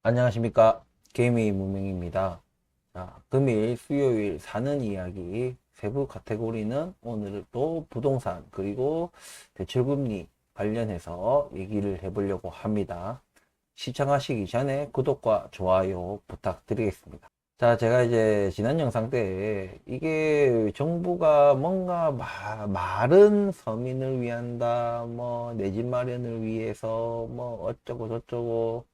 안녕하십니까. 개미 무명입니다. 자, 금일, 수요일 사는 이야기 세부 카테고리는 오늘도 부동산 그리고 대출금리 관련해서 얘기를 해보려고 합니다. 시청하시기 전에 구독과 좋아요 부탁드리겠습니다. 자, 제가 이제 지난 영상 때 이게 정부가 뭔가 마른 서민을 위한다, 뭐 내 집 마련을 위해서 뭐 어쩌고 저쩌고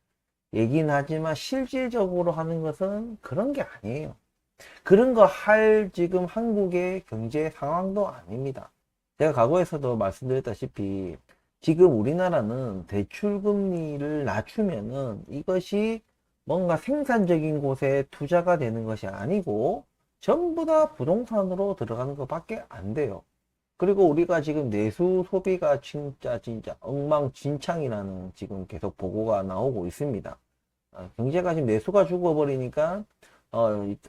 얘긴 하지만 실질적으로 하는 것은 그런 게 아니에요. 그런 거 할 지금 한국의 경제 상황도 아닙니다. 제가 과거에서도 말씀드렸다시피 지금 우리나라는 대출 금리를 낮추면은 이것이 뭔가 생산적인 곳에 투자가 되는 것이 아니고 전부 다 부동산으로 들어가는 것밖에 안 돼요. 그리고 우리가 지금 내수 소비가 진짜 엉망진창이라는 지금 계속 보고가 나오고 있습니다. 경제가 지금 내수가 죽어버리니까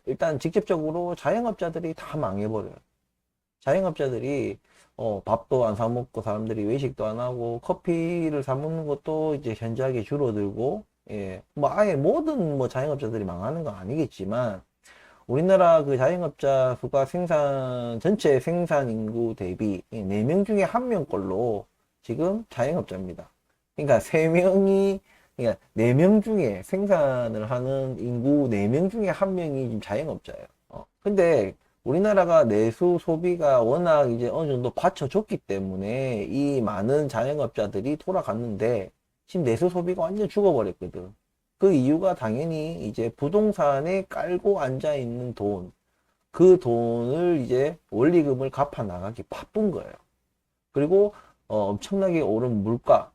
일단 직접적으로 자영업자들이 다 망해버려요. 자영업자들이 밥도 안 사 먹고 사람들이 외식도 안 하고 커피를 사 먹는 것도 이제 현저하게 줄어들고, 예, 뭐 아예 모든 뭐 자영업자들이 망하는 건 아니겠지만 우리나라 그 자영업자 수가 전체 생산 인구 대비 4명 중에 1명꼴로 지금 자영업자입니다. 그러니까 3명이, 그러니까 4명 중에 생산을 하는 인구 4명 중에 1명이 지금 자영업자예요. 근데 우리나라가 내수 소비가 워낙 이제 어느 정도 받쳐줬기 때문에 이 많은 자영업자들이 돌아갔는데 지금 내수 소비가 완전 죽어버렸거든. 그 이유가 당연히 이제 부동산에 깔고 앉아 있는 돈, 그 돈을 이제 원리금을 갚아 나가기 바쁜 거예요. 그리고 엄청나게 오른 물가.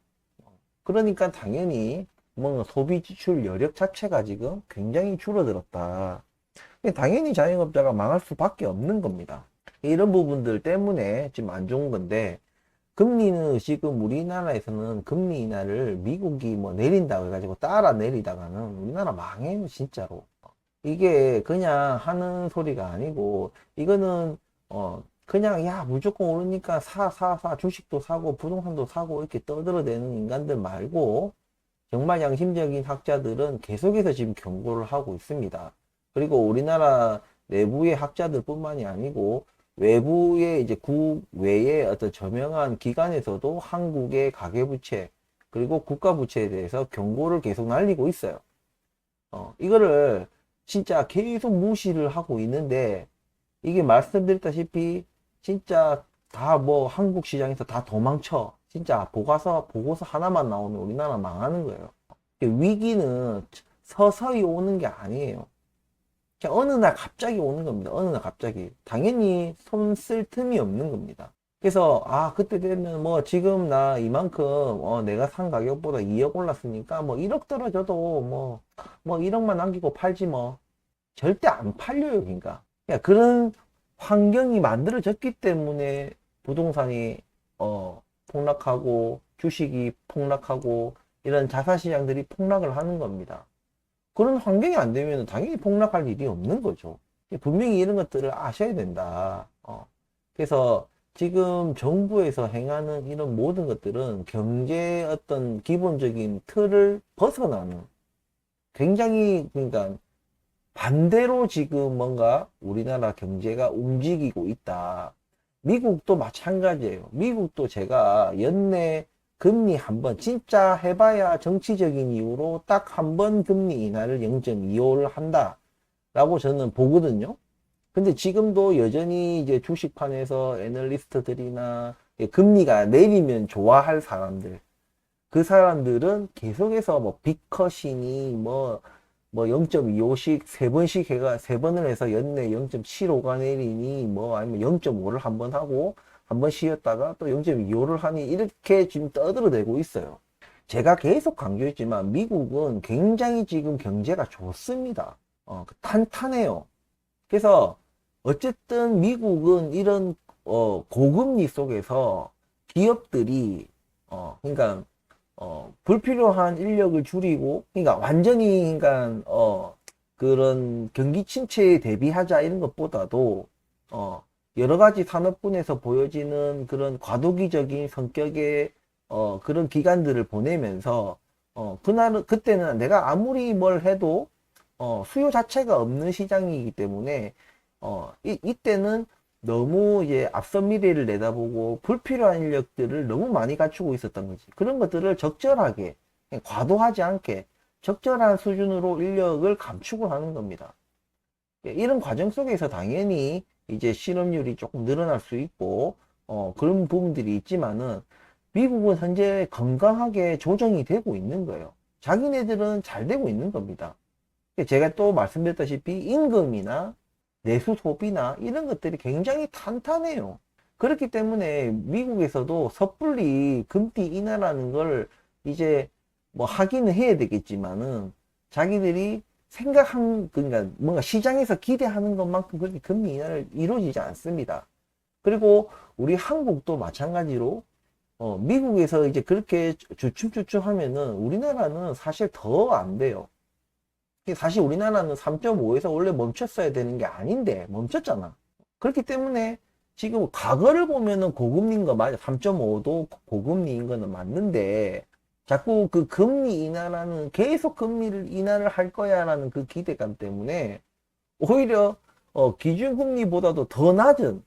그러니까 당연히 뭐 소비 지출 여력 자체가 지금 굉장히 줄어들었다. 당연히 자영업자가 망할 수밖에 없는 겁니다. 이런 부분들 때문에 지금 안 좋은 건데, 금리는 지금 우리나라에서는 금리 인하를 미국이 뭐 내린다고 해가지고 따라 내리다가는 우리나라 망해요, 진짜로. 이게 그냥 하는 소리가 아니고, 이거는, 그냥, 야, 무조건 오르니까 주식도 사고, 부동산도 사고, 이렇게 떠들어대는 인간들 말고, 정말 양심적인 학자들은 계속해서 지금 경고를 하고 있습니다. 그리고 우리나라 내부의 학자들 뿐만이 아니고 외부의 이제 국외의 어떤 저명한 기관에서도 한국의 가계부채 그리고 국가부채에 대해서 경고를 계속 날리고 있어요. 이거를 진짜 계속 무시를 하고 있는데 이게 말씀드렸다시피 진짜 다 뭐 한국 시장에서 다 도망쳐. 진짜 보고서 하나만 나오면 우리나라 망하는 거예요. 위기는 서서히 오는 게 아니에요. 그냥 어느 날 갑자기 오는 겁니다. 어느 날 갑자기. 당연히 손 쓸 틈이 없는 겁니다. 그래서 그때 되면 뭐 지금 나 이만큼 내가 산 가격보다 2억 올랐으니까 뭐 1억 떨어져도 뭐 1억만 남기고 팔지 뭐. 절대 안 팔려요. 그러니까 그런 환경이 만들어졌기 때문에 부동산이 폭락하고 주식이 폭락하고 이런 자산시장들이 폭락을 하는 겁니다. 그런 환경이 안 되면 당연히 폭락할 일이 없는 거죠. 분명히 이런 것들을 아셔야 된다. 그래서 지금 정부에서 행하는 이런 모든 것들은 경제의 어떤 기본적인 틀을 벗어나는 굉장히, 그러니까 반대로 지금 뭔가 우리나라 경제가 움직이고 있다. 미국도 마찬가지예요. 미국도 제가 연내 금리 한 번, 진짜 해봐야 정치적인 이유로 딱 한 번 금리 인하를 0.25를 한다. 라고 저는 보거든요. 근데 지금도 여전히 이제 주식판에서 애널리스트들이나 금리가 내리면 좋아할 사람들, 그 사람들은 계속해서 뭐 빅컷이니 뭐 0.25씩 세 번씩 해가 세 번을 해서 연내 0.75가 내리니 뭐 아니면 0.5를 한 번 하고 한 번 쉬었다가 또 0.25를 하니 이렇게 지금 떠들어대고 있어요. 제가 계속 강조했지만 미국은 굉장히 지금 경제가 좋습니다. 탄탄해요. 그래서 어쨌든 미국은 이런 고금리 속에서 기업들이 그러니까 불필요한 인력을 줄이고, 그러니까 완전히, 그러니까, 그런 경기 침체에 대비하자 이런 것보다도, 여러 가지 산업군에서 보여지는 그런 과도기적인 성격의, 그런 기관들을 보내면서 그때는 내가 아무리 뭘 해도, 수요 자체가 없는 시장이기 때문에, 이때는 너무 이제 앞선 미래를 내다보고 불필요한 인력들을 너무 많이 갖추고 있었던 거지. 그런 것들을 적절하게, 그냥 과도하지 않게 적절한 수준으로 인력을 감축을 하는 겁니다. 이런 과정 속에서 당연히 이제 실업률이 조금 늘어날 수 있고, 그런 부분들이 있지만은, 미국은 현재 건강하게 조정이 되고 있는 거예요. 자기네들은 잘 되고 있는 겁니다. 제가 또 말씀드렸다시피 임금이나 내수 소비나 이런 것들이 굉장히 탄탄해요. 그렇기 때문에 미국에서도 섣불리 금리 인하라는 걸 이제 뭐 하기는 해야 되겠지만은 자기들이 그러니까 뭔가 시장에서 기대하는 것만큼 그렇게 금리 인하를 이루어지지 않습니다. 그리고 우리 한국도 마찬가지로 미국에서 이제 그렇게 주춤주춤 하면은 우리나라는 사실 더 안 돼요. 사실 우리나라는 3.5에서 원래 멈췄어야 되는 게 아닌데 멈췄잖아. 그렇기 때문에 지금 과거를 보면은 고금리인 거 맞아. 3.5도 고금리인 거는 맞는데 자꾸 그 금리 인하라는 계속 금리를 인하를 할 거야라는 그 기대감 때문에 오히려 기준금리보다도 더 낮은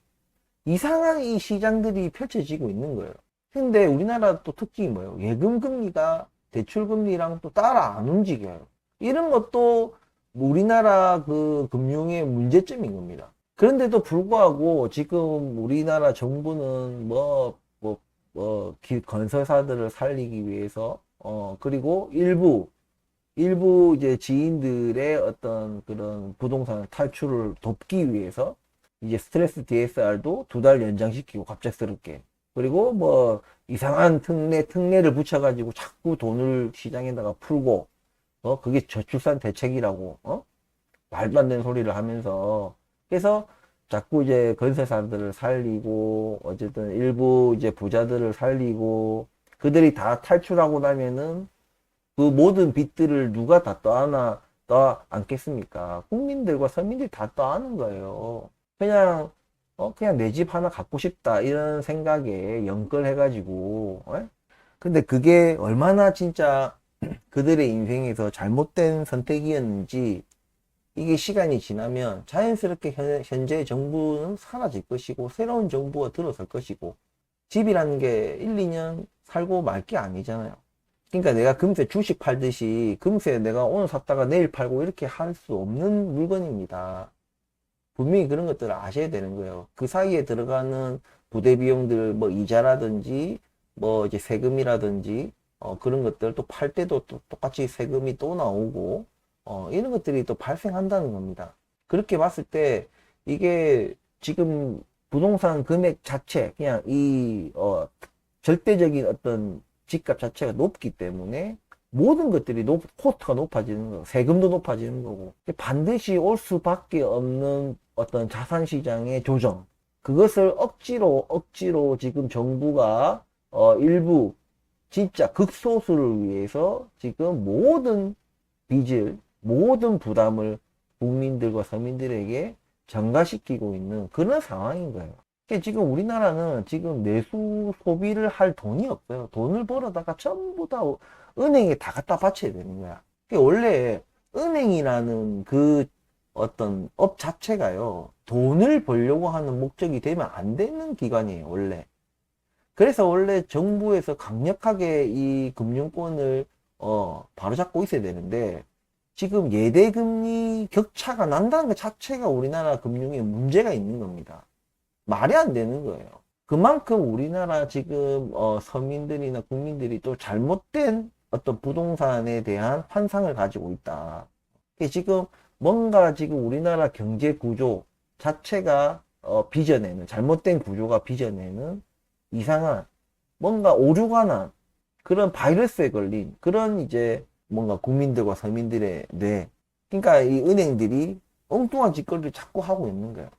이상한 이 시장들이 펼쳐지고 있는 거예요. 근데 우리나라 또 특징이 뭐예요? 예금금리가 대출금리랑 또 따라 안 움직여요. 이런 것도 우리나라 그 금융의 문제점인 겁니다. 그런데도 불구하고 지금 우리나라 정부는 건설사들을 살리기 위해서, 그리고 일부 이제 지인들의 어떤 그런 부동산 탈출을 돕기 위해서 이제 스트레스 DSR도 2달 연장시키고 갑작스럽게. 그리고 뭐 이상한 특례를 붙여가지고 자꾸 돈을 시장에다가 풀고, 그게 저출산 대책이라고, 말도 안 되는 소리를 하면서, 그래서 자꾸 이제 건설사들을 살리고, 어쨌든 일부 이제 부자들을 살리고, 그들이 다 탈출하고 나면은 그 모든 빚들을 누가 다 떠안겠습니까? 국민들과 서민들이 다 떠안는 거예요. 그냥 내 집 하나 갖고 싶다, 이런 생각에 연끌해가지고, 근데 그게 얼마나 진짜 그들의 인생에서 잘못된 선택이었는지 이게 시간이 지나면 자연스럽게 현재 정부는 사라질 것이고 새로운 정부가 들어설 것이고 집이라는 게 1, 2년 살고 말 게 아니잖아요. 그러니까 내가 금세 주식 팔듯이 금세 내가 오늘 샀다가 내일 팔고 이렇게 할 수 없는 물건입니다. 분명히 그런 것들을 아셔야 되는 거예요. 그 사이에 들어가는 부대 비용들, 뭐 이자라든지, 뭐 이제 세금이라든지, 그런 것들 또 팔 때도 또 똑같이 세금이 또 나오고, 이런 것들이 또 발생한다는 겁니다. 그렇게 봤을 때 이게 지금 부동산 금액 자체, 그냥 절대적인 어떤 집값 자체가 높기 때문에 모든 것들이 코스트가 높아지는 거고, 세금도 높아지는 거고, 반드시 올 수밖에 없는 어떤 자산시장의 조정, 그것을 억지로 지금 정부가, 일부, 진짜 극소수를 위해서 지금 모든 빚을, 모든 부담을 국민들과 서민들에게 전가시키고 있는 그런 상황인 거예요. 지금 우리나라는 지금 내수 소비를 할 돈이 없어요. 돈을 벌어다가 전부 다 은행에 다 갖다 바쳐야 되는 거야. 원래 은행이라는 그 어떤 업 자체가요, 돈을 벌려고 하는 목적이 되면 안 되는 기관이에요, 원래. 그래서 원래 정부에서 강력하게 이 금융권을 바로잡고 있어야 되는데 지금 예대금리 격차가 난다는 것 자체가 우리나라 금융에 문제가 있는 겁니다. 말이 안 되는 거예요. 그만큼 우리나라 지금 서민들이나 국민들이 또 잘못된 어떤 부동산에 대한 환상을 가지고 있다. 지금 뭔가 지금 우리나라 경제 구조 자체가 빚어내는, 잘못된 구조가 빚어내는 이상한 뭔가 오류가 난 그런 바이러스에 걸린 그런 이제 뭔가 국민들과 서민들의 뇌, 그러니까 이 은행들이 엉뚱한 짓거리를 자꾸 하고 있는 거예요.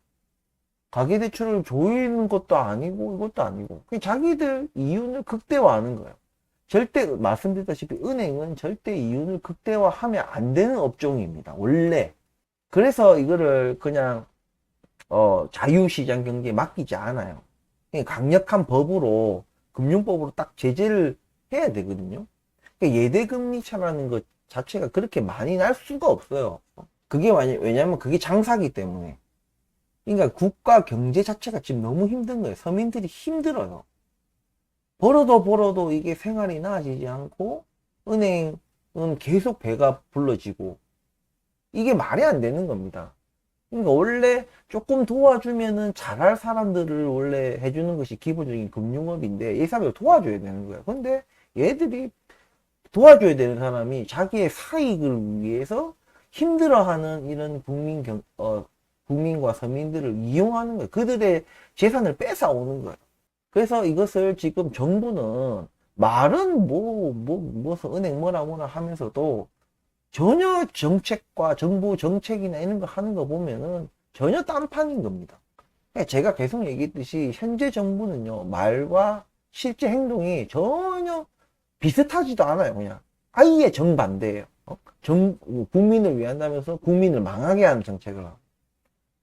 가계대출을 조이는 것도 아니고 이것도 아니고 그냥 자기들 이윤을 극대화하는 거예요. 절대 말씀드렸다시피 은행은 절대 이윤을 극대화하면 안 되는 업종입니다, 원래. 그래서 이거를 그냥 자유시장 경제에 맡기지 않아요. 그냥 강력한 법으로, 금융법으로 딱 제재를 해야 되거든요. 그러니까 예대금리 차라는 것 자체가 그렇게 많이 날 수가 없어요. 그게 왜냐면 그게 장사기 때문에. 그러니까 국가 경제 자체가 지금 너무 힘든 거예요. 서민들이 힘들어요. 벌어도 이게 생활이 나아지지 않고 은행은 계속 배가 불러지고 이게 말이 안 되는 겁니다. 그러니까 원래 조금 도와주면은 잘할 사람들을 원래 해주는 것이 기본적인 금융업인데 이 사람을 도와줘야 되는 거야. 근데 얘들이 도와줘야 되는 사람이 자기의 사익을 위해서 힘들어하는 이런 국민과 서민들을 이용하는 거예요. 그들의 재산을 뺏어오는 거예요. 그래서 이것을 지금 정부는 말은 은행 뭐라 하면서도 전혀 정책과 정부 정책이나 이런 거 하는 거 보면은 전혀 딴판인 겁니다. 제가 계속 얘기했듯이 현재 정부는요, 말과 실제 행동이 전혀 비슷하지도 않아요. 그냥 아예 정반대예요. 국민을 위한다면서 국민을 망하게 하는 정책을 하고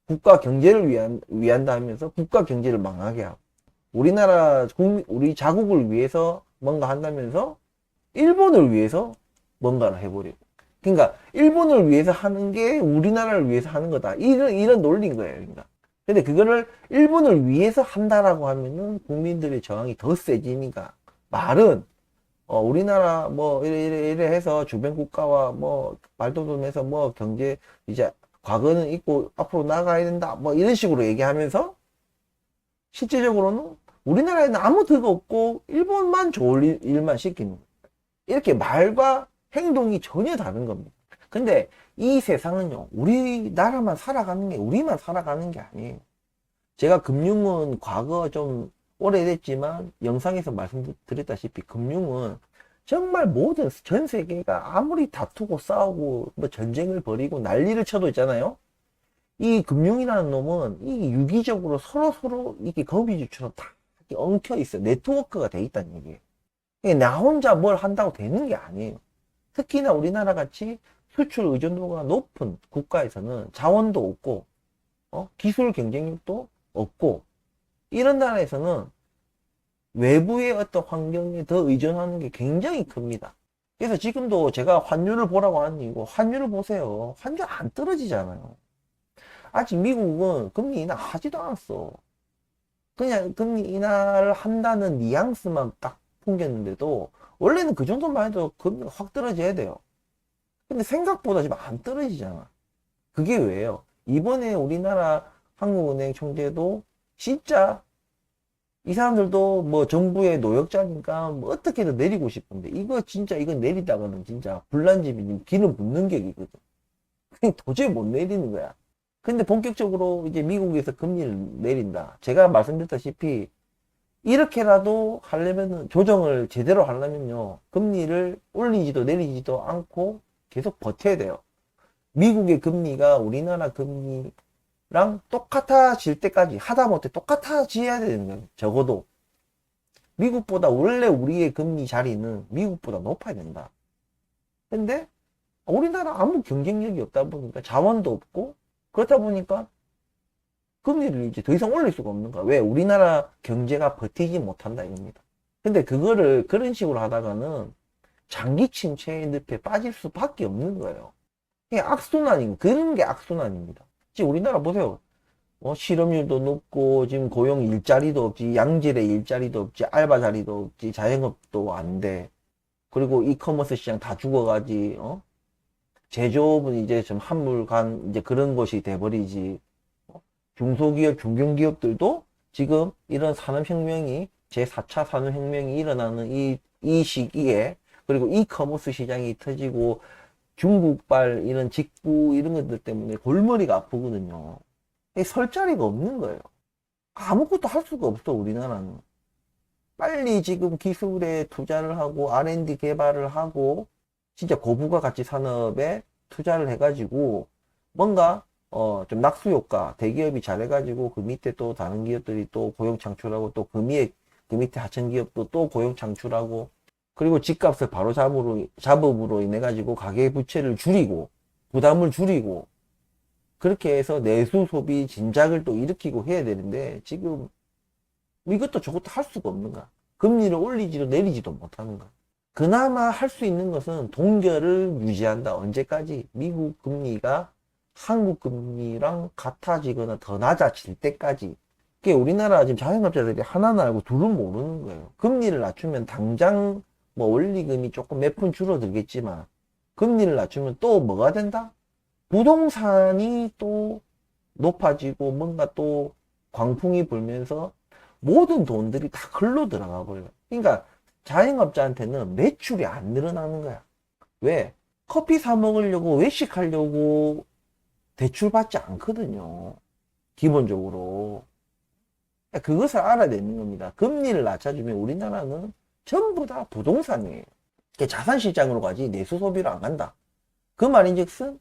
국가 경제를 위한다면서 국가 경제를 망하게 하고 우리 자국을 위해서 뭔가 한다면서 일본을 위해서 뭔가를 해버리고 그러니까 일본을 위해서 하는 게 우리나라를 위해서 하는 거다 이런 논리인 거예요. 그러니까 근데 그거를 일본을 위해서 한다라고 하면은 국민들의 저항이 더 세지니까 말은 우리나라 뭐 이래 해서 주변 국가와 뭐 발돋움해서 뭐 경제 이제 과거는 있고 앞으로 나가야 된다 뭐 이런 식으로 얘기하면서 실제적으로는 우리나라에는 아무 득 없고 일본만 좋을 일만 시키는 거예요. 이렇게 말과 행동이 전혀 다른 겁니다. 근데 이 세상은요, 우리나라만 살아가는 게 우리만 살아가는 게 아니에요. 제가 금융은 과거 좀 오래됐지만 영상에서 말씀드렸다시피 금융은 정말 모든 전 세계가 아무리 다투고 싸우고 뭐 전쟁을 벌이고 난리를 쳐도 있잖아요. 이 금융이라는 놈은 이 유기적으로 서로 이게 거미줄처럼 다 이렇게 엉켜 있어요. 네트워크가 돼 있다는 얘기예요. 나 혼자 뭘 한다고 되는 게 아니에요. 특히나 우리나라 같이 수출 의존도가 높은 국가에서는 자원도 없고 기술 경쟁력도 없고 이런 나라에서는 외부의 어떤 환경에 더 의존하는 게 굉장히 큽니다. 그래서 지금도 제가 환율을 보라고 하는 이유고 환율을 보세요. 환율 안 떨어지잖아요. 아직 미국은 금리 인하 하지도 않았어. 그냥 금리 인하를 한다는 뉘앙스만 딱 풍겼는데도 원래는 그 정도만 해도 금리가 확 떨어져야 돼요. 근데 생각보다 지금 안 떨어지잖아. 그게 왜요? 이번에 우리나라 한국은행 총재도 진짜 이 사람들도 뭐 정부의 노역자니까 뭐 어떻게든 내리고 싶은데 이거 진짜 이거 내리다가는 진짜 불난집이 기름 붓는 격이거든. 그냥 도저히 못 내리는 거야. 근데 본격적으로 이제 미국에서 금리를 내린다. 제가 말씀드렸다시피 이렇게라도 하려면은 조정을 제대로 하려면요. 금리를 올리지도 내리지도 않고 계속 버텨야 돼요. 미국의 금리가 우리나라 금리랑 똑같아질 때까지 하다못해 똑같아져야 되는 거예요. 적어도. 미국보다 원래 우리의 금리 자리는 미국보다 높아야 된다. 근데 우리나라 아무 경쟁력이 없다 보니까 자원도 없고 그렇다 보니까 금리를 이제 더 이상 올릴 수가 없는 거야. 왜? 우리나라 경제가 버티지 못한다 이겁니다. 근데 그거를 그런 식으로 하다가는 장기 침체의 늪에 빠질 수밖에 없는 거예요. 이게 악순환인 그런 게 악순환입니다. 지금 우리나라 보세요. 실업률도 높고 지금 고용 일자리도 없지, 양질의 일자리도 없지, 알바 자리도 없지, 자영업도 안 돼. 그리고 이커머스 시장 다 죽어가지. 제조업은 이제 좀 한물간 이제 그런 것이 돼버리지. 중소기업, 중견기업들도 지금 이런 산업혁명이 제4차 산업혁명이 일어나는 이 시기에 그리고 이커머스 시장이 터지고 중국발 이런 직구 이런 것들 때문에 골머리가 아프거든요. 설 자리가 없는 거예요. 아무것도 할 수가 없어 우리나라는. 빨리 지금 기술에 투자를 하고 R&D 개발을 하고 진짜 고부가 가치 산업에 투자를 해가지고 뭔가 좀 낙수 효과 대기업이 잘해가지고 그 밑에 또 다른 기업들이 또 고용 창출하고 또 그 밑에 하청 기업도 또 고용 창출하고 그리고 집값을 바로 잡음으로 인해 가지고 가계 부채를 줄이고 부담을 줄이고 그렇게 해서 내수 소비 진작을 또 일으키고 해야 되는데 지금 이것도 저것도 할 수가 없는 거야. 금리를 올리지도 내리지도 못하는 거야. 그나마 할 수 있는 것은 동결을 유지한다. 언제까지? 미국 금리가 한국 금리랑 같아지거나 더 낮아질 때까지. 그게 우리나라 지금 자영업자들이 하나는 알고 둘은 모르는 거예요. 금리를 낮추면 당장 뭐 원리금이 조금 몇 푼 줄어들겠지만 금리를 낮추면 또 뭐가 된다? 부동산이 또 높아지고 뭔가 또 광풍이 불면서 모든 돈들이 다 글로 들어가 버려요. 그러니까 자영업자한테는 매출이 안 늘어나는 거야. 왜? 커피 사 먹으려고 외식하려고 대출 받지 않거든요. 기본적으로. 그것을 알아야 되는 겁니다. 금리를 낮춰주면 우리나라는 전부 다 부동산이에요. 자산 시장으로 가지 내수 소비로 안 간다. 그 말인즉슨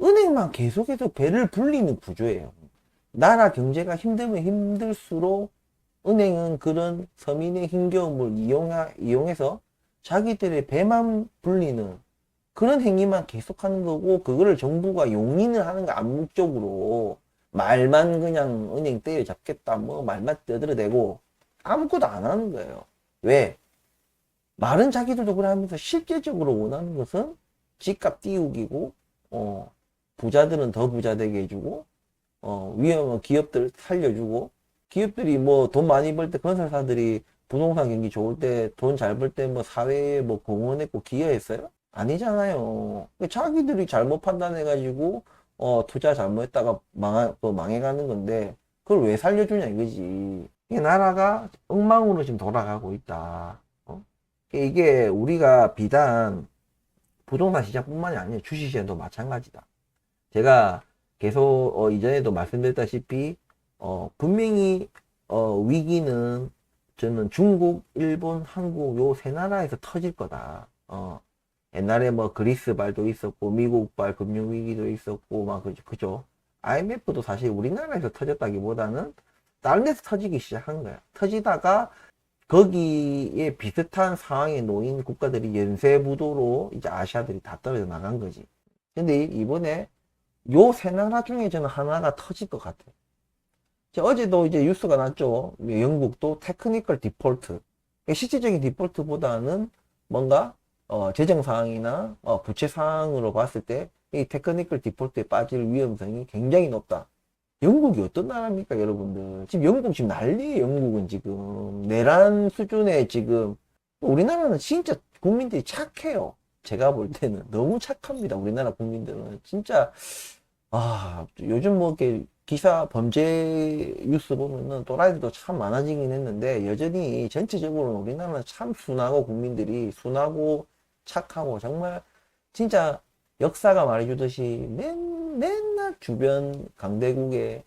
은행만 계속해서 배를 불리는 구조예요. 나라 경제가 힘들면 힘들수록 은행은 그런 서민의 힘겨움을 이용해서 자기들의 배만 불리는 그런 행위만 계속하는 거고, 그거를 정부가 용인을 하는 거 암묵적으로 말만 그냥 은행 때려잡겠다 뭐 말만 떠들어대고 아무것도 안 하는 거예요. 왜? 말은 자기들도 그래 하면서 실제적으로 원하는 것은 집값 띄우기고, 부자들은 더 부자 되게 해주고, 위험한 기업들 살려주고, 기업들이 뭐 돈 많이 벌 때 건설사들이 부동산 경기 좋을 때 돈 잘 벌 때 뭐 사회에 뭐 공헌했고 기여했어요? 아니잖아요. 자기들이 잘못 판단해가지고 투자 잘못했다가 망해가는 건데 그걸 왜 살려주냐 이거지. 이게 나라가 엉망으로 지금 돌아가고 있다. 이게 우리가 비단 부동산 시장뿐만이 아니에요. 주식시장도 마찬가지다. 제가 계속 이전에도 말씀드렸다시피 분명히 위기는 저는 중국, 일본, 한국 요 세 나라에서 터질 거다. 옛날에 뭐 그리스발도 있었고 미국발 금융위기도 있었고 막 그죠. IMF도 사실 우리나라에서 터졌다기보다는 다른 데서 터지기 시작한 거야. 터지다가 거기에 비슷한 상황에 놓인 국가들이 연쇄부도로 이제 아시아들이 다 떨어져 나간 거지. 근데 이번에 요 세 나라 중에 저는 하나가 터질 것 같아요. 어제도 이제 뉴스가 났죠. 영국도 테크니컬 디폴트. 실질적인 디폴트보다는 뭔가 재정 상황이나 부채 상황으로 봤을 때 이 테크니컬 디폴트에 빠질 위험성이 굉장히 높다. 영국이 어떤 나라입니까, 여러분들? 지금 영국 지금 난리예요. 영국은 지금 내란 수준의 지금 우리나라는 진짜 국민들이 착해요. 제가 볼 때는 너무 착합니다. 우리나라 국민들은 진짜 요즘 뭐 이렇게 기사 범죄 뉴스 보면은 또라이들도 참 많아지긴 했는데 여전히 전체적으로 우리나라는 참 순하고 국민들이 순하고 착하고 정말 진짜 역사가 말해주듯이 맨날 주변 강대국에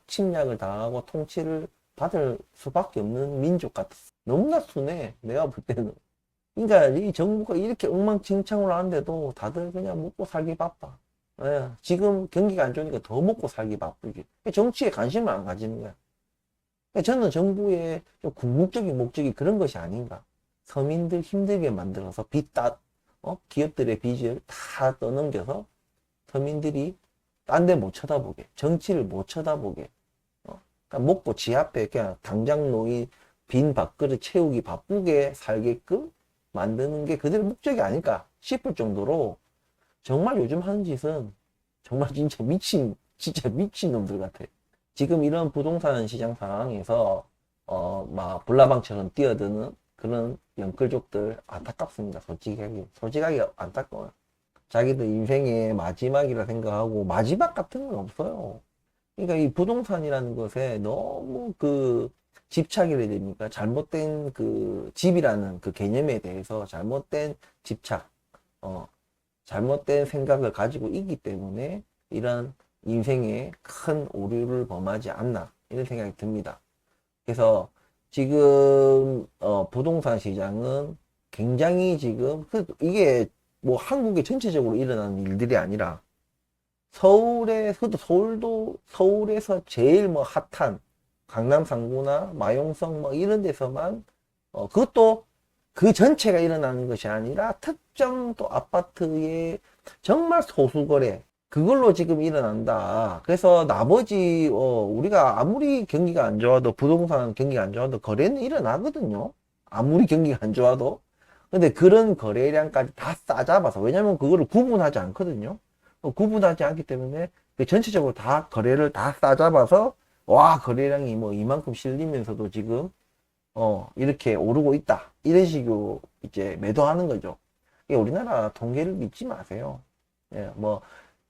침략을 당하고 통치를 받을 수밖에 없는 민족 같았어. 너무나 순해 내가 볼 때는. 그러니까 이 정부가 이렇게 엉망진창으로 하는데도 다들 그냥 먹고 살기 바빠. 예, 지금 경기가 안 좋으니까 더 먹고 살기 바쁘지. 정치에 관심을 안 가지는 거야. 저는 정부의 좀 궁극적인 목적이 그런 것이 아닌가. 서민들 힘들게 만들어서 기업들의 빚을 다 떠넘겨서 서민들이 딴 데 못 쳐다보게, 정치를 못 쳐다보게, 그러니까 먹고 지 앞에 그냥 당장 놓인 빈 밥그릇 채우기 바쁘게 살게끔 만드는 게 그들의 목적이 아닐까 싶을 정도로 정말 요즘 하는 짓은 정말 진짜 미친 놈들 같아. 지금 이런 부동산 시장 상황에서 막 불나방처럼 뛰어드는 그런 영끌족들 안타깝습니다. 솔직하게 안타까워요. 자기들 인생의 마지막이라 생각하고 마지막 같은 건 없어요. 그러니까 이 부동산이라는 것에 너무 집착이 됩니까? 잘못된 집이라는 그 개념에 대해서 잘못된 집착, 잘못된 생각을 가지고 있기 때문에 이런 인생에 큰 오류를 범하지 않나 이런 생각이 듭니다. 그래서 지금 부동산 시장은 굉장히 지금 이게 뭐 한국에 전체적으로 일어나는 일들이 아니라 서울에서 제일 뭐 핫한 강남 상구나 마용성 뭐 이런 데서만 그것도 그 전체가 일어나는 것이 아니라 특정 또 아파트의 정말 소수거래 그걸로 지금 일어난다. 그래서 나머지 우리가 아무리 경기가 안 좋아도 부동산 경기가 안 좋아도 거래는 일어나거든요. 아무리 경기가 안 좋아도. 근데 그런 거래량까지 다 싸잡아서, 왜냐면 그거를 구분하지 않거든요. 구분하지 않기 때문에 그 전체적으로 다 거래를 다 싸잡아서, 와, 거래량이 뭐 이만큼 실리면서도 지금 이렇게 오르고 있다, 이런 식으로 이제 매도하는 거죠. 이게 우리나라 통계를 믿지 마세요. 예, 뭐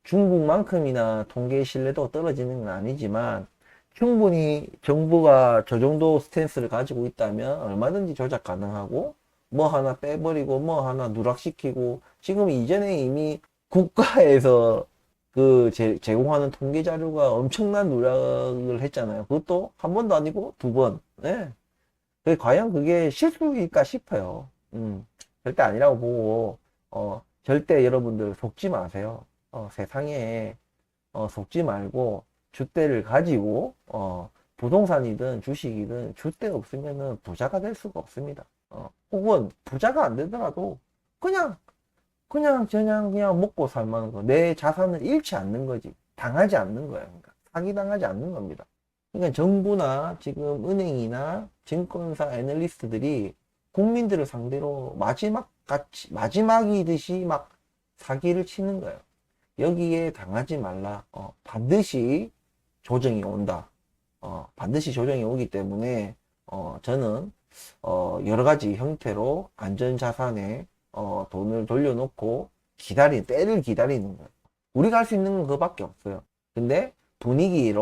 중국만큼이나 통계 신뢰도가 떨어지는 건 아니지만, 충분히 정부가 저 정도 스탠스를 가지고 있다면 얼마든지 조작 가능하고, 뭐 하나 빼버리고 뭐 하나 누락시키고, 지금 이전에 이미 국가에서 그 제공하는 통계 자료가 엄청난 누락을 했잖아요. 그것도 한 번도 아니고 두 번. 네. 과연 그게 실수일까 싶어요. 절대 아니라고 보고, 절대 여러분들 속지 마세요. 세상에, 속지 말고, 줏대를 가지고, 부동산이든 주식이든 줏대 없으면은 부자가 될 수가 없습니다. 혹은 부자가 안 되더라도, 그냥, 그냥 먹고 살만한 거. 내 자산을 잃지 않는 거지. 당하지 않는 거야. 그러니까. 사기당하지 않는 겁니다. 그러니까 정부나 지금 은행이나 증권사 애널리스트들이 국민들을 상대로 마지막이듯이 막 사기를 치는 거예요. 여기에 당하지 말라. 반드시 조정이 온다. 반드시 조정이 오기 때문에, 저는, 여러 가지 형태로 안전자산에, 돈을 돌려놓고 때를 기다리는 거예요. 우리가 할 수 있는 건 그거밖에 없어요. 근데 분위기에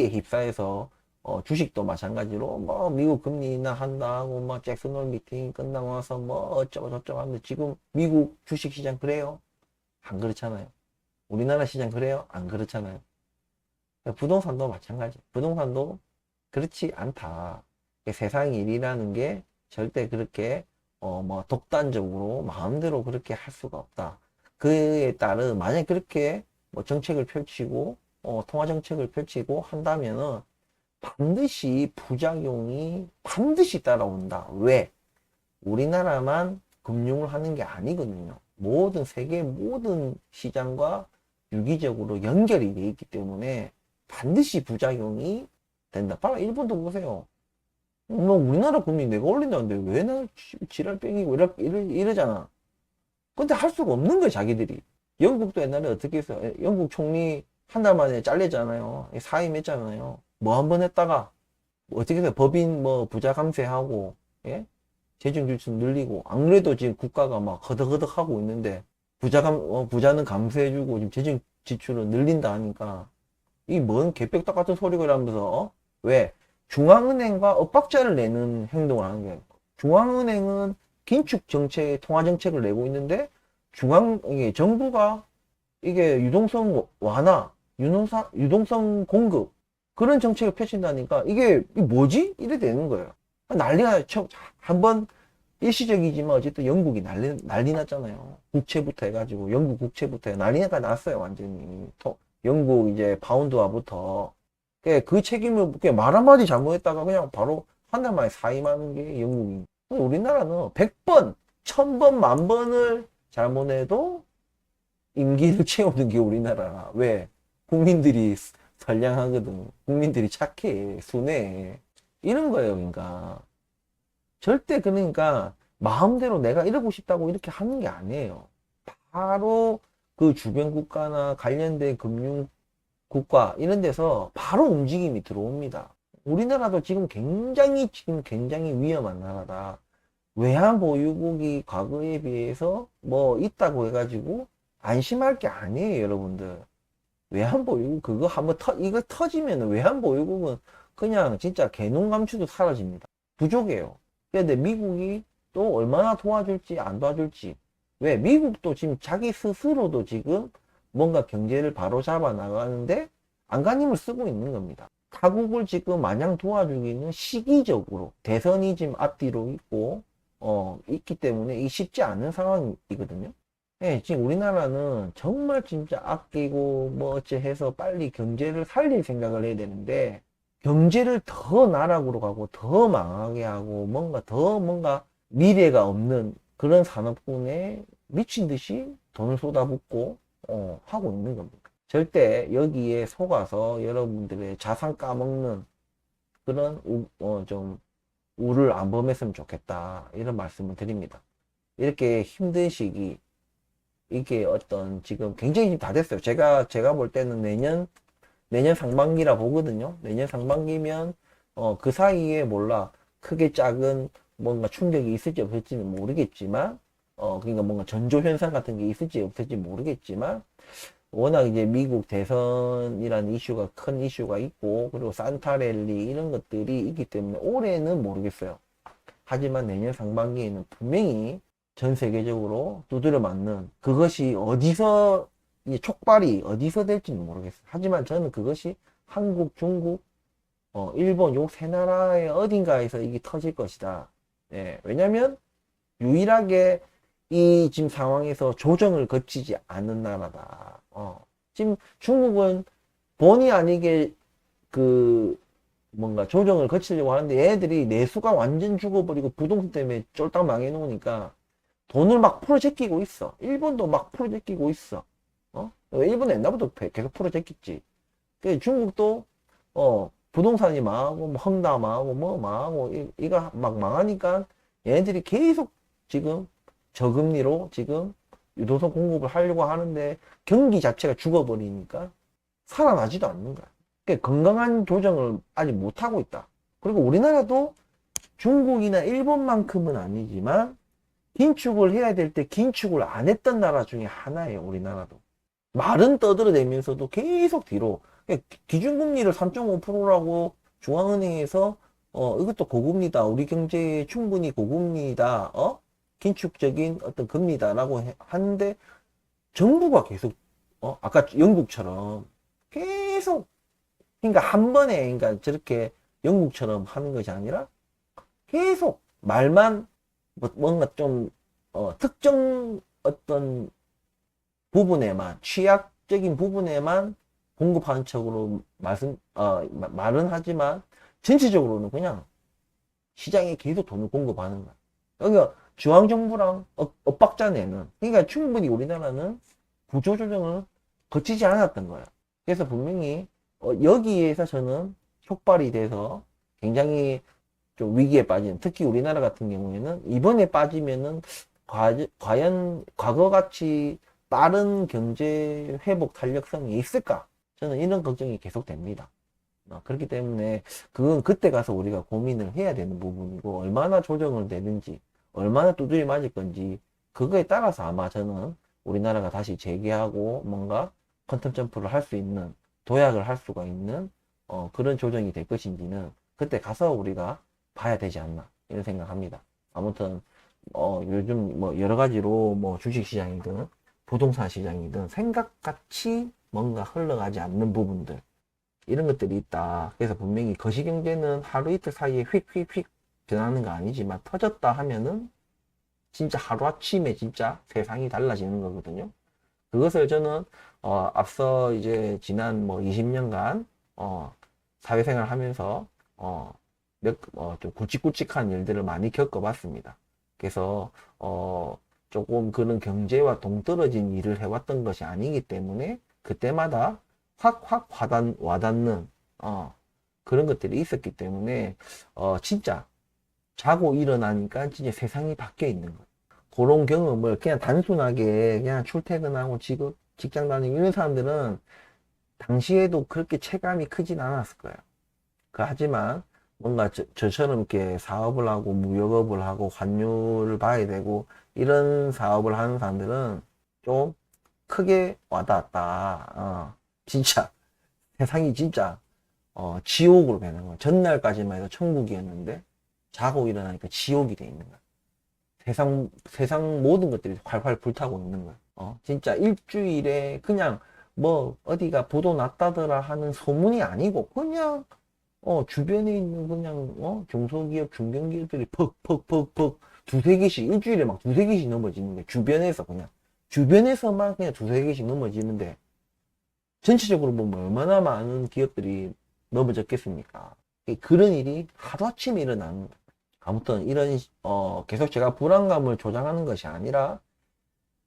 휩싸여서, 주식도 마찬가지로 뭐 미국 금리 인하한다고 뭐 잭슨홀 미팅 끝나고 나서 뭐 어쩌고 저쩌고 하는데, 지금 미국 주식 시장 그래요? 안 그렇잖아요. 우리나라 시장 그래요? 안 그렇잖아요. 부동산도 마찬가지. 부동산도 그렇지 않다. 세상 일이라는 게 절대 그렇게 뭐 독단적으로 마음대로 그렇게 할 수가 없다. 그에 따른, 만약에 그렇게 뭐 정책을 펼치고 통화 정책을 펼치고 한다면은 반드시 부작용이 반드시 따라온다. 왜? 우리나라만 금융을 하는 게 아니거든요. 세계 모든 시장과 유기적으로 연결이 되어 있기 때문에 반드시 부작용이 된다. 봐라, 일본도 보세요. 뭐 우리나라 금리 내가 올린다는데 왜 나 지랄 뺑이고 이러잖아. 근데 할 수가 없는 거야, 자기들이. 영국도 옛날에 어떻게 했어요? 영국 총리 한 달 만에 잘렸잖아요. 사임했잖아요. 뭐 한 번 했다가 어떻게 해서 법인 뭐 부자 감세하고, 예? 재정 지출 늘리고, 안 그래도 지금 국가가 막 허덕허덕 하고 있는데, 부자는 감세해주고 지금 재정 지출을 늘린다 하니까, 이 뭔 개벽딱 같은 소리가 라면서, 왜? 중앙은행과 엇박자를 내는 행동을 하는 거예요. 중앙은행은 긴축 정책, 통화 정책을 내고 있는데, 이게 정부가 이게 유동성 완화, 유동성 공급, 그런 정책을 펼친다니까, 이게 뭐지? 이래 되는 거예요. 난리가, 한번 일시적이지만 어쨌든 영국이 난리 났잖아요. 국채부터 해가지고, 영국 국채부터 난리가 났어요, 완전히. 영국 이제 파운드화부터. 그 책임을 말 한마디 잘못했다가 그냥 바로 한 달 만에 사임하는 게 영국인. 우리나라는 100번, 1000번, 10,000번을 잘못해도 임기를 채우는 게 우리나라. 왜? 국민들이 선량하거든. 국민들이 착해, 순해. 이런 거예요, 그러니까. 절대 그러니까 마음대로 내가 이러고 싶다고 이렇게 하는 게 아니에요. 바로 그 주변 국가나 관련된 금융 국가 이런 데서 바로 움직임이 들어옵니다. 우리나라도 지금 굉장히 위험한 나라다. 외환 보유국이 과거에 비해서 뭐 있다고 해가지고 안심할 게 아니에요, 여러분들. 외환 보유국 그거 한번 이거 터지면 외환 보유국은 그냥 진짜 개눈 감추도 사라집니다. 부족해요. 근데 미국이 또 얼마나 도와줄지 안 도와줄지. 왜? 미국도 지금 자기 스스로도 지금 뭔가 경제를 바로잡아 나가는데 안간힘을 쓰고 있는 겁니다. 타국을 지금 마냥 도와주기는 시기적으로 대선이 지금 앞뒤로 있기 때문에 이 쉽지 않은 상황이거든요. 예, 지금 우리나라는 정말 진짜 아끼고 뭐 어째 해서 빨리 경제를 살릴 생각을 해야 되는데, 경제를 더 나락으로 가고 더 망하게 하고 뭔가 미래가 없는 그런 산업군에 미친 듯이 돈을 쏟아붓고 하고 있는 겁니다. 절대 여기에 속아서 여러분들의 자산 까먹는 그런 좀 우를 안 범했으면 좋겠다, 이런 말씀을 드립니다. 이렇게 힘든 시기, 이게 어떤 지금 굉장히 지금 다 됐어요. 제가 볼 때는 내년 상반기라 보거든요. 내년 상반기면 그 사이에 몰라 크게 작은 뭔가 충격이 있을지 없을지는 모르겠지만 그러니까 뭔가 전조 현상 같은 게 있을지 없을지 모르겠지만 워낙 이제 미국 대선이라는 이슈가 큰 이슈가 있고 그리고 산타랠리 이런 것들이 있기 때문에 올해는 모르겠어요. 하지만 내년 상반기에는 분명히 전 세계적으로 두드려 맞는 그것이 어디서 이 촉발이 어디서 될지는 모르겠어요. 하지만 저는 그것이 한국, 중국, 일본 요 세 나라의 어딘가에서 이게 터질 것이다. 예, 왜냐면 유일하게 이 지금 상황에서 조정을 거치지 않는 나라다. 지금 중국은 본의 아니게 그 뭔가 조정을 거치려고 하는데 얘네들이 내수가 완전 죽어버리고 부동산 때문에 쫄딱 망해 놓으니까 돈을 막 풀어제끼고 있어. 일본도 막 풀어제끼고 있어. 일본은 옛날부터 계속 풀어제꼈지. 그 중국도 부동산이 망하고 뭐 헝다 망하고 뭐 망하고 이거 막 망하니까 얘네들이 계속 지금 저금리로 지금 유도선 공급을 하려고 하는데 경기 자체가 죽어버리니까 살아나지도 않는 거야. 그러니까 건강한 조정을 아직 못하고 있다. 그리고 우리나라도 중국이나 일본만큼은 아니지만 긴축을 해야 될 때 긴축을 안 했던 나라 중에 하나예요. 우리나라도. 말은 떠들어대면서도 계속 뒤로 기준금리를 3.5%라고 중앙은행에서 이것도 고금리다. 우리 경제에 충분히 고금리다. 긴축적인 어떤 금리다라고 하는데 정부가 계속 아까 영국처럼 계속 그러니까 한 번에 그러니까 저렇게 영국처럼 하는 것이 아니라 계속 말만 뭔가 좀 특정 어떤 부분에만 취약적인 부분에만 공급하는 척으로 말은 하지만 전체적으로는 그냥 시장에 계속 돈을 공급하는 거야. 여기가 중앙정부랑 엇박자 내는 그러니까 충분히 우리나라는 구조조정을 거치지 않았던 거야. 그래서 분명히 여기에서 저는 촉발이 돼서 굉장히 좀 위기에 빠지는 특히 우리나라 같은 경우에는 이번에 빠지면은 과연 과거같이 빠른 경제 회복 탄력성이 있을까? 저는 이런 걱정이 계속됩니다. 그렇기 때문에 그건 그때 가서 우리가 고민을 해야 되는 부분이고 얼마나 조정을 내는지 얼마나 두드려 맞을 건지 그거에 따라서 아마 저는 우리나라가 다시 재개하고 뭔가 컨텀 점프를 할 수 있는 도약을 할 수가 있는 그런 조정이 될 것인지는 그때 가서 우리가 봐야 되지 않나 이런 생각합니다. 아무튼 요즘 뭐 여러 가지로 뭐 주식 시장이든 부동산 시장이든 생각같이 뭔가 흘러가지 않는 부분들 이런 것들이 있다. 그래서 분명히 거시경제는 하루 이틀 사이에 휙휙휙 변하는 거 아니지만 터졌다 하면은 진짜 하루아침에 진짜 세상이 달라지는 거거든요. 그것을 저는 앞서 이제 지난 뭐 20년간 사회생활 하면서 좀 굵직굵직한 일들을 많이 겪어봤습니다. 그래서 조금 그런 경제와 동떨어진 일을 해왔던 것이 아니기 때문에 그때마다 확확 와닿는 그런 것들이 있었기 때문에 진짜 자고 일어나니까 진짜 세상이 바뀌어 있는 거예요. 그런 경험을 그냥 단순하게 그냥 출퇴근하고 직장 다니고 이런 사람들은 당시에도 그렇게 체감이 크진 않았을 거예요. 하지만 뭔가 저처럼 이렇게 사업을 하고 무역업을 하고 환율을 봐야 되고 이런 사업을 하는 사람들은 좀 크게 와닿았다. 진짜 세상이 진짜 지옥으로 되는 거야. 전날까지만 해도 천국이었는데 자고 일어나니까 지옥이 돼 있는 거야. 세상 모든 것들이 활활 불타고 있는 거야. 진짜 일주일에 그냥 뭐 어디가 보도 났다더라 하는 소문이 아니고 그냥 주변에 있는 그냥 중소기업 중견기업들이 퍽퍽퍽퍽 두세 개씩 일주일에 막 두세 개씩 넘어지는데 주변에서만 그냥 두세 개씩 넘어지는데 전체적으로 보면 얼마나 많은 기업들이 넘어졌겠습니까? 그런 일이 하루아침에 일어나는 거예요. 아무튼 이런 계속 제가 불안감을 조장하는 것이 아니라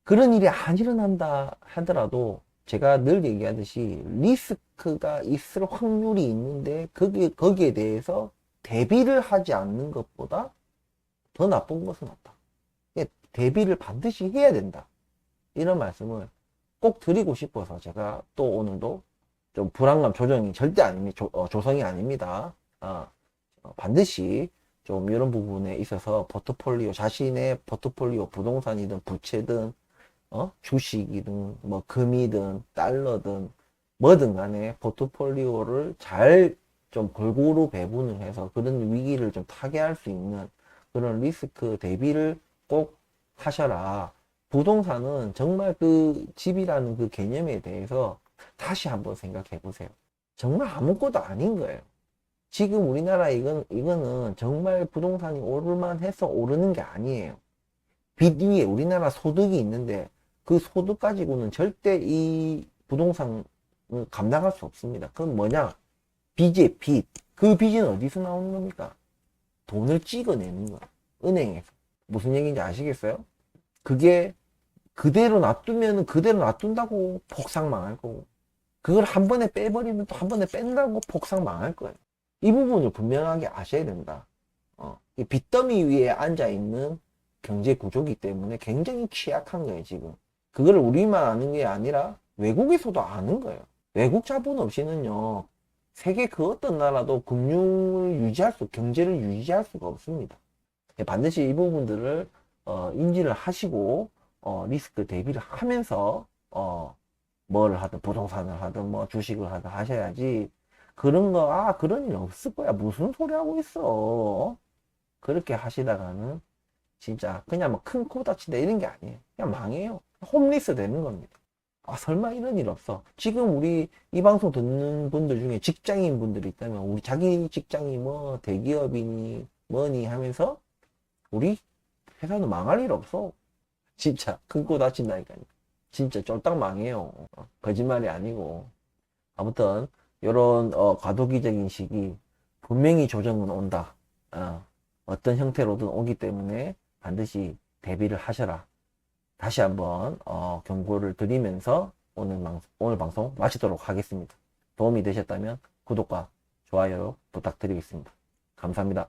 그런 일이 안 일어난다 하더라도 제가 늘 얘기하듯이 리스크가 있을 확률이 있는데 거기에 대해서 대비를 하지 않는 것보다 더 나쁜 것은 없다. 대비를 반드시 해야 된다. 이런 말씀을 꼭 드리고 싶어서 제가 또 오늘도 좀 불안감 조정이 절대 아닙니다. 조성이 아닙니다. 반드시 좀 이런 부분에 있어서 포트폴리오, 자신의 포트폴리오, 부동산이든 부채든 주식이든 뭐 금이든 달러든 뭐든 간에 포트폴리오를 잘 좀 골고루 배분을 해서 그런 위기를 좀 타개할 수 있는 그런 리스크 대비를 꼭 하셔라. 부동산은 정말 그 집이라는 그 개념에 대해서 다시 한번 생각해 보세요. 정말 아무것도 아닌 거예요. 지금 우리나라 이거는 정말 부동산이 오를만 해서 오르는 게 아니에요. 빚 위에 우리나라 소득이 있는데 그 소득 가지고는 절대 이 부동산을 감당할 수 없습니다. 그건 뭐냐? 빚의 빚. 그 빚은 어디서 나오는 겁니까? 돈을 찍어내는 거야. 은행에서. 무슨 얘기인지 아시겠어요? 그게 그대로 놔두면 그대로 놔둔다고 폭삭 망할 거고, 그걸 한 번에 빼버리면 또 한 번에 뺀다고 폭삭 망할 거예요. 이 부분을 분명하게 아셔야 된다. 이 빚더미 위에 앉아있는 경제 구조기 때문에 굉장히 취약한 거예요, 지금. 그걸 우리만 아는 게 아니라 외국에서도 아는 거예요. 외국 자본 없이는요, 세계 그 어떤 나라도 금융을 경제를 유지할 수가 없습니다. 반드시 이 부분들을 인지를 하시고 리스크 대비를 하면서 뭘 하든 부동산을 하든 뭐 주식을 하든 하셔야지. 그런 거 그런 일 없을 거야. 무슨 소리 하고 있어. 그렇게 하시다가는 진짜 그냥 뭐 큰 코 다친다 이런 게 아니에요. 그냥 망해요. 홈리스 되는 겁니다. 설마 이런 일 없어. 지금 우리 이 방송 듣는 분들 중에 직장인 분들이 있다면 우리 자기 직장이 뭐 대기업이니 뭐니 하면서 우리 회사는 망할 일 없어. 진짜 큰 코 다친다니까요. 진짜 쫄딱 망해요. 거짓말이 아니고. 아무튼 이런 과도기적인 시기 분명히 조정은 온다. 어떤 형태로든 오기 때문에 반드시 대비를 하셔라. 다시 한번 경고를 드리면서 오늘 방송 마치도록 하겠습니다. 도움이 되셨다면 구독과 좋아요 부탁드리겠습니다. 감사합니다.